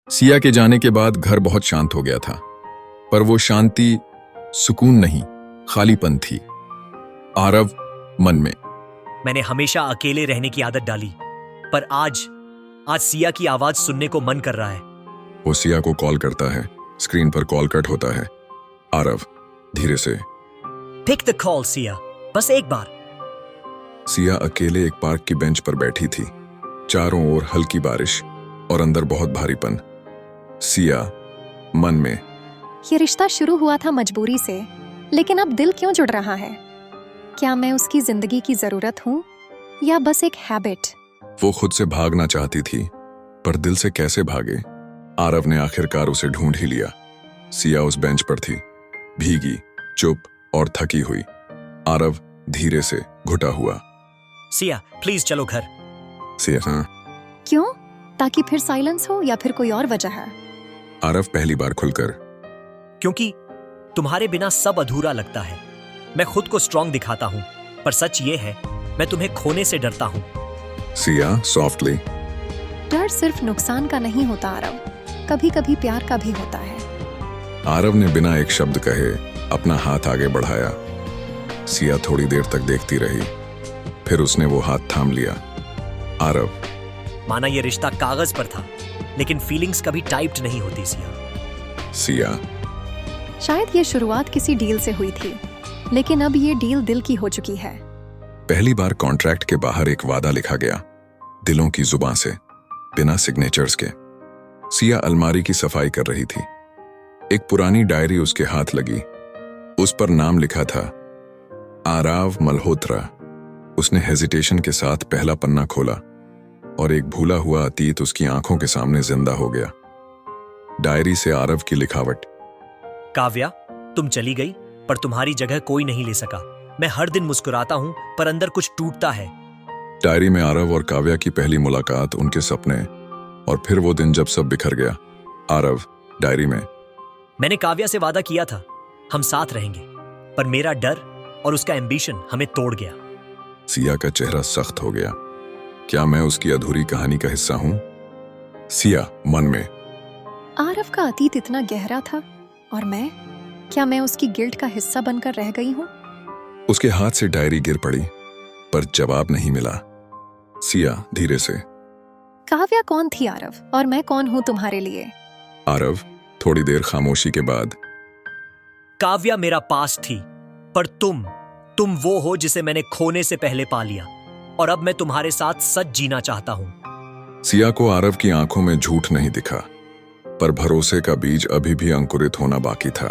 सिया के जाने के बाद घर बहुत शांत हो गया था, पर वो शांति सुकून नहीं, खालीपन थी। आरव मन में, मैंने हमेशा अकेले रहने की आदत डाली, पर आज सिया की आवाज सुनने को मन कर रहा है। वो सिया को कॉल करता है, स्क्रीन पर कॉल कट होता है। आरव धीरे से, पिक द कॉल सिया, बस एक बार। सिया अकेले एक पार्क की बेंच पर बैठी थी, चारों ओर हल्की बारिश और अंदर बहुत भारीपन। सिया मन में, ये रिश्ता शुरू हुआ था मजबूरी से, लेकिन अब दिल क्यों जुड़ रहा है? क्या मैं उसकी जिंदगी की जरूरत हूँ या बस एक हैबिट? वो खुद से भागना चाहती थी, पर दिल से कैसे भागे? आरव ने आखिरकार उसे ढूंढ ही लिया। सिया उस बेंच पर थी, भीगी, चुप और थकी हुई। आरव धीरे से घुटा हुआ। सिया प्लीज चलो घर। सिया, हाँ। क्यों? ताकि फिर साइलेंस हो या फिर कोई और वजह है? आरव पहली बार खुलकर, क्योंकि तुम्हारे बिना सब अधूरा लगता है। मैं खुद को स्ट्रांग दिखाता हूँ, पर सच ये है मैं तुम्हें खोने से डरता हूँ। सिया सॉफ्टली, डर सिर्फ नुकसान का नहीं होता आरव, कभी कभी प्यार का भी होता है। आरव ने बिना एक शब्द कहे अपना हाथ आगे बढ़ाया। सिया थोड़ी देर तक देखती रही, फिर उसने वो हाथ थाम लिया। आरव, माना ये रिश्ता कागज पर था, लेकिन फीलिंग्स कभी टाइप्ड नहीं होती सिया। सिया, शायद ये शुरुआत किसी डील से हुई थी, लेकिन अब ये डील दिल की हो चुकी है। पहली बार कॉन्ट्रैक्ट के बाहर एक वादा लिखा गया, दिलों की जुबान से, बिना सिग्नेचर्स के। सिया अलमारी की सफाई कर रही थी। एक पुरानी डायरी उसके हाथ लगी, उस पर नाम लिखा था आरव मल्होत्रा। उसने हेजिटेशन के साथ पहला पन्ना खोला और एक भूला हुआ अतीत उसकी आंखों के सामने जिंदा हो गया। डायरी से आरव की लिखावट, काव्या, तुम चली गई, पर तुम्हारी जगह कोई नहीं ले सका। मैं हर दिन मुस्कुराता हूँ, पर अंदर कुछ टूटता है। डायरी में आरव और काव्या की पहली मुलाकात, उनके सपने और फिर वो दिन जब सब बिखर गया। आरव डायरी में, मैंने काव्या से वादा किया था हम साथ रहेंगे, पर मेरा डर और उसका एम्बिशन हमें तोड़ गया। सिया का चेहरा सख्त हो गया। क्या मैं उसकी अधूरी कहानी का हिस्सा हूं? सिया मन में, आरव का अतीत इतना गहरा था और क्या मैं उसकी गिल्ट का हिस्सा बनकर रह गई हूँ? उसके हाथ से डायरी गिर पड़ी, पर जवाब नहीं मिला। सिया धीरे से, काव्या कौन थी आरव, और मैं कौन हूँ तुम्हारे लिए? आरव थोड़ी देर खामोशी के बाद, काव्या मेरा पास थी, पर तुम वो हो जिसे मैंने खोने से पहले पा लिया, और अब मैं तुम्हारे साथ सच जीना चाहता हूँ। सिया को आरव की आंखों में झूठ नहीं दिखा, पर भरोसे का बीज अभी भी अंकुरित होना बाकी था।